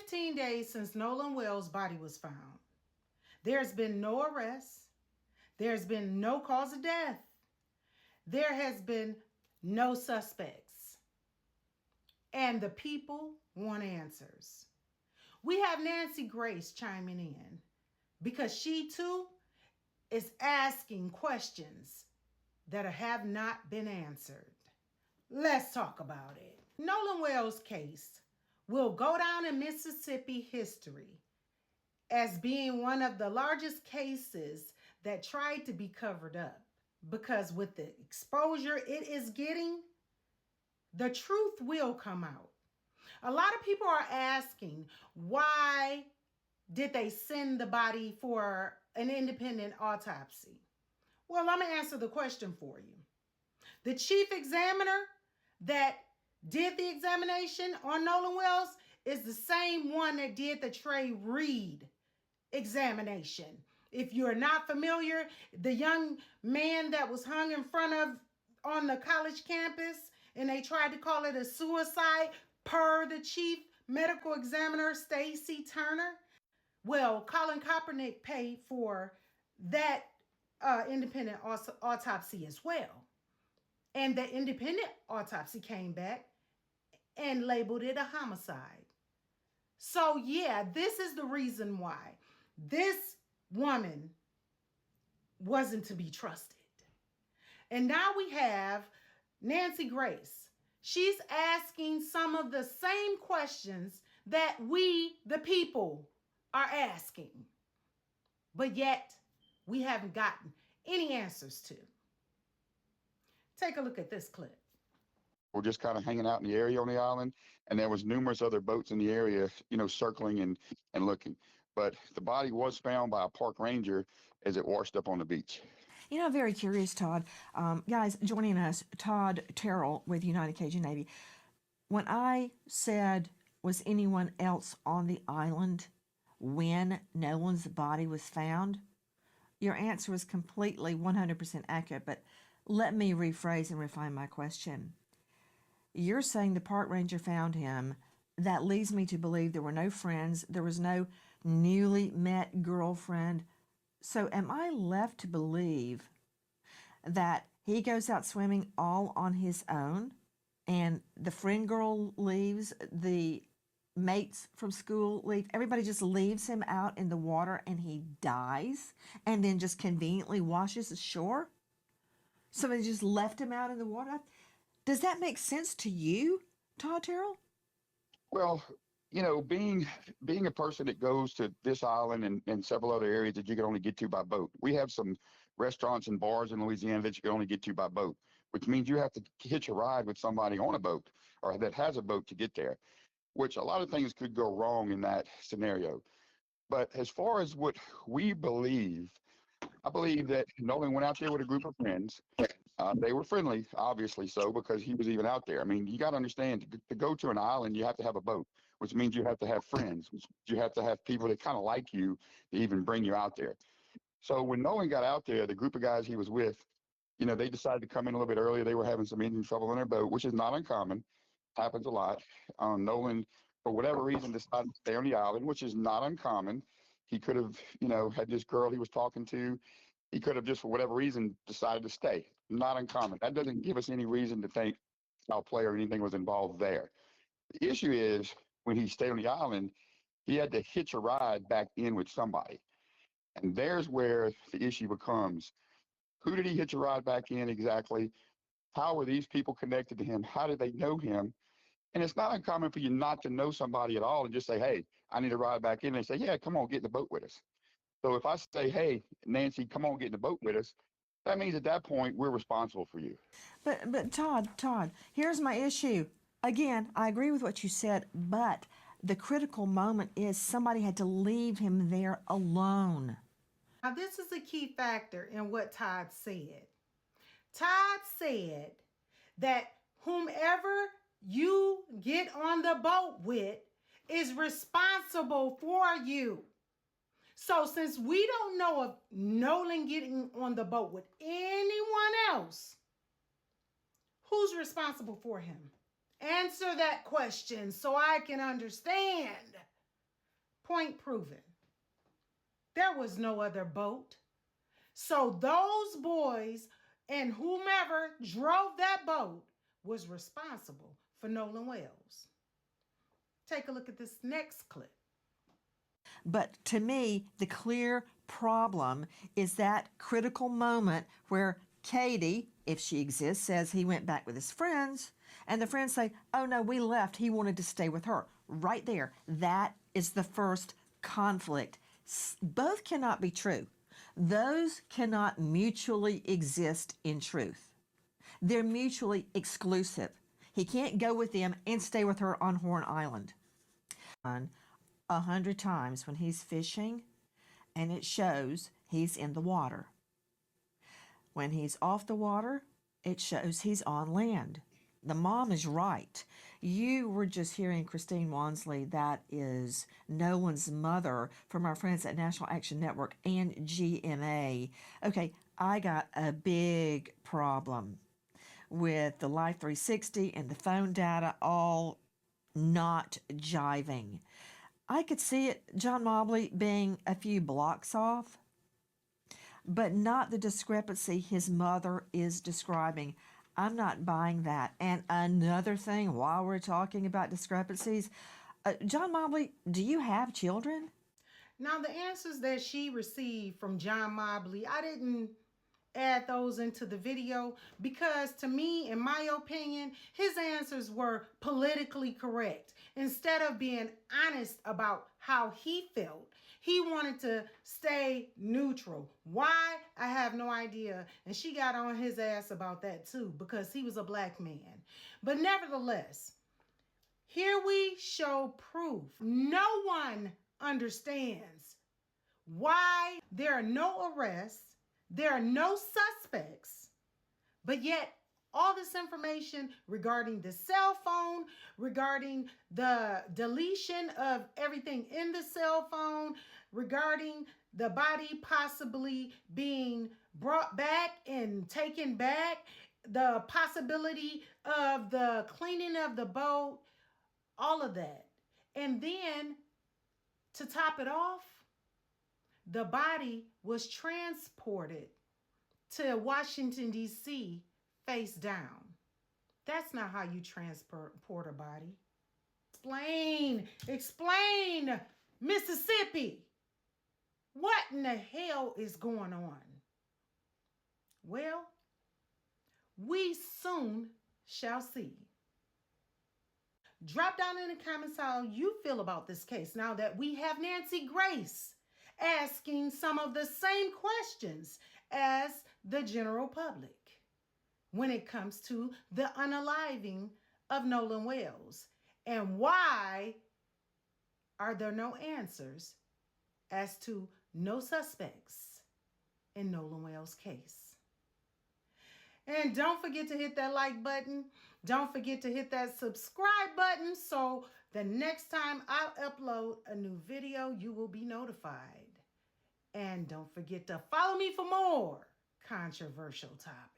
15 days since Nolan Wells' body was found. There's been no arrest. There's been no cause of death. There has been no suspects. And the people want answers. We have Nancy Grace chiming in because she too is asking questions that have not been answered. Let's talk about it. Nolan Wells' case will go down in Mississippi history as being one of the largest cases that tried to be covered up, because with the exposure it is getting, the truth will come out. A lot of people are asking, why did they send the body for an independent autopsy? Well, I'm going to answer the question for you. The chief examiner that did the examination on Nolan Wells is the same one that did the Trey Reed examination. If you're not familiar, the young man that was hung in front of on the college campus, and they tried to call it a suicide per the chief medical examiner, Stacy Turner. Well, Colin Kaepernick paid for that independent autopsy as well. And the independent autopsy came back and labeled it a homicide. So yeah, this is the reason why this woman wasn't to be trusted. And now we have Nancy Grace. She's asking some of the same questions that we, the people, are asking. But yet, we haven't gotten any answers to. Take a look at this clip. We're just kind of hanging out in the area on the island, and there was numerous other boats in the area, circling and looking. But the body was found by a park ranger as it washed up on the beach. I'm very curious, Todd. Guys, joining us, Todd Terrell with United Cajun Navy. When I said, was anyone else on the island when Nolan's body was found? Your answer was completely 100% accurate, but let me rephrase and refine my question. You're saying the park ranger found him. That leads me to believe there were no friends. There was no newly met girlfriend. So am I left to believe that he goes out swimming all on his own and the friend girl leaves, the mates from school leave, everybody just leaves him out in the water and he dies and then just conveniently washes ashore? Somebody just left him out in the water? Does that make sense to you, Todd Terrell? Well, being a person that goes to this island and several other areas that you can only get to by boat. We have some restaurants and bars in Louisiana that you can only get to by boat, which means you have to hitch a ride with somebody on a boat or that has a boat to get there, which a lot of things could go wrong in that scenario. But as far as what we believe, I believe that Nolan went out there with a group of friends. They were friendly, obviously so, because he was even out there. I mean, you got to understand, to go to an island, you have to have a boat, which means you have to have friends, which you have to have people that kind of like you to even bring you out there. So when Nolan got out there, the group of guys he was with, they decided to come in a little bit earlier. They were having some engine trouble in their boat, which is not uncommon. Happens a lot. Nolan, for whatever reason, decided to stay on the island, which is not uncommon. He could have, had this girl he was talking to. He could have just, for whatever reason, decided to stay. Not uncommon. That doesn't give us any reason to think foul play or anything was involved there. The issue is when he stayed on the island, he had to hitch a ride back in with somebody. And there's where the issue becomes, who did he hitch a ride back in exactly? How were these people connected to him? How did they know him? And it's not uncommon for you not to know somebody at all and just say, hey, I need to ride back in. And they say, yeah, come on, get in the boat with us. So if I say, hey, Nancy, come on, get in the boat with us, that means at that point we're responsible for you. But Todd, here's my issue. Again, I agree with what you said, but the critical moment is somebody had to leave him there alone. Now, this is a key factor in what Todd said. Todd said that whomever you get on the boat with is responsible for you. So since we don't know of Nolan getting on the boat with anyone else, who's responsible for him? Answer that question so I can understand. Point proven. There was no other boat. So those boys and whomever drove that boat was responsible for Nolan Wells. Take a look at this next clip. But to me, the clear problem is that critical moment where Katie, if she exists, says he went back with his friends, and the friends say, oh no, we left. He wanted to stay with her. Right there, that is the first conflict. Both cannot be true. Those cannot mutually exist in truth. They're mutually exclusive. He can't go with them and stay with her on Horn Island. 100 times when he's fishing, and it shows he's in the water. When he's off the water, it shows he's on land. The mom is right. You were just hearing Christine Wansley, that is Nolan's mother, from our friends at National Action Network and GMA. Okay, I got a big problem with the Life 360 and the phone data all not jiving. I could see it, John Mobley being a few blocks off, but not the discrepancy his mother is describing. I'm not buying that. And another thing, while we're talking about discrepancies, John Mobley, do you have children? Now, the answers that she received from John Mobley, I didn't add those into the video because, to me, in my opinion, his answers were politically correct. Instead of being honest about how he felt, he wanted to stay neutral. Why? I have no idea. And she got on his ass about that too, because he was a black man. But nevertheless, here we show proof. No one understands why there are no arrests, there are no suspects, but yet all this information regarding the cell phone, regarding the deletion of everything in the cell phone, regarding the body possibly being brought back and taken back, the possibility of the cleaning of the boat, all of that. And then to top it off, the body was transported to Washington, D.C., face down. That's not how you transport a body. Explain, Mississippi. What in the hell is going on? Well, we soon shall see. Drop down in the comments how you feel about this case now that we have Nancy Grace asking some of the same questions as the general public when it comes to the unaliving of Nolan Wells. And why are there no answers as to no suspects in Nolan Wells' case? And don't forget to hit that like button. Don't forget to hit that subscribe button so the next time I upload a new video, you will be notified. And don't forget to follow me for more controversial topics.